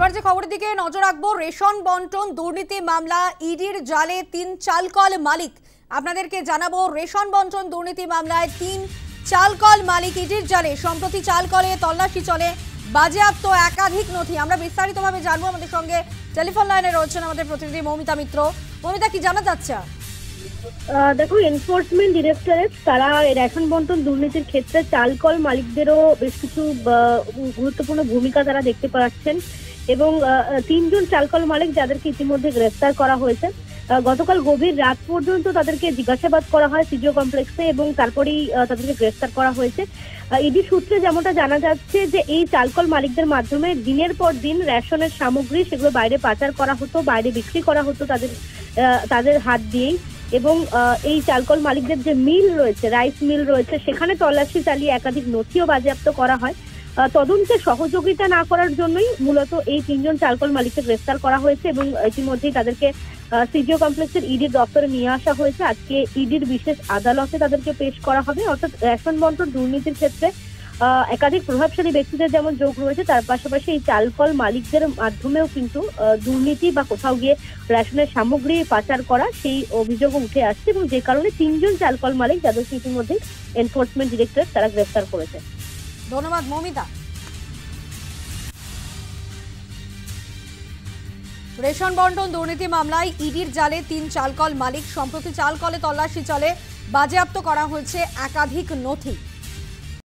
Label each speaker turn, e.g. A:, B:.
A: এবার যে খবরের দিকে নজর রাখবো, রেশন বন্টন দুর্নীতি মামলা, ইডির জালে 3 চালকল মালিক। আপনাদেরকে জানাবো, রেশন বন্টন দুর্নীতি মামলায় 3 চালকল মালিক ইডির জালে। সম্প্রতি চালকলে তল্লাশি চলে, বাজেয়াপ্ত একাধিক নথি। আমরা বিস্তারিতভাবে জানবো। আমাদের সঙ্গে টেলিফোন লাইনে রয়েছেন আমাদের প্রতিনিধি মৌমিতা মিত্র। মৌমিতা, কি জানা যাচ্ছে?
B: দেখো, এনফোর্সমেন্ট ডিরেক্টরেট তারা রেশন বন্টন দুর্নীতির ক্ষেত্রে চালকল মালিকদেরও বেশ কিছু গুরুত্বপূর্ণ ভূমিকা তারা দেখতে পাচ্ছেন এবং 3 জন চালকল মালিক যাদেরকে ইতিমধ্যে গ্রেফতার করা হয়েছে। গতকাল গভীর রাত পর্যন্ত তাদেরকে জিজ্ঞাসাবাদ করা হয় সিজিও কমপ্লেক্সে এবং তারপরেই তাদেরকে গ্রেফতার করা হয়েছে। ইডি সূত্রে যেমনটা জানা যাচ্ছে যে এই চালকল মালিকদের মাধ্যমে দিনের পর দিন রেশনের সামগ্রী সেগুলো বাইরে পাচার করা হতো, বাইরে বিক্রি করা হতো তাদের হাত দিয়েই। এবং এই চালকল মালিকদের যে মিল রয়েছে, রাইস মিল রয়েছে, সেখানে তল্লাশি চালিয়ে একাধিক নথিও বাজেয়াপ্ত করা হয়। তদন্তে সহযোগিতা না করার জন্যই মূলত এই 3 জন চালকল মালিককে গ্রেফতার করা হয়েছে এবং ইতিমধ্যেই তাদেরকে সিজিও কমপ্লেক্সের ইডির দপ্তরে নিয়ে আসা হয়েছে। আজকে ইডির বিশেষ আদালতে তাদেরকে পেশ করা হবে। অর্থাৎ রেশন বন্টন দুর্নীতির ক্ষেত্রে একাধিক প্রভাবশালী ব্যক্তিদের যেমন যোগ রয়েছে, তার পাশাপাশি এই চালকল মালিকদের মাধ্যমেও কিন্তু দুর্নীতি বা কোথাও গিয়ে রেশনের সামগ্রী পাচার করা সেই অভিযোগও উঠে আসছে এবং যে কারণে 3 জন চালকল মালিক যাদেরকে ইতিমধ্যে এনফোর্সমেন্ট ডিরেক্টরেট তারা গ্রেফতার করেছে।
A: ধন্যবাদ মৌমিতা। রেশন বন্টন দুর্নীতি মামলায় ইডির জালে 3 চালকল মালিক। সম্প্রতি চালকলে তল্লাশি চলে, বাজেয়াপ্ত করা হয়েছে একাধিক নথি।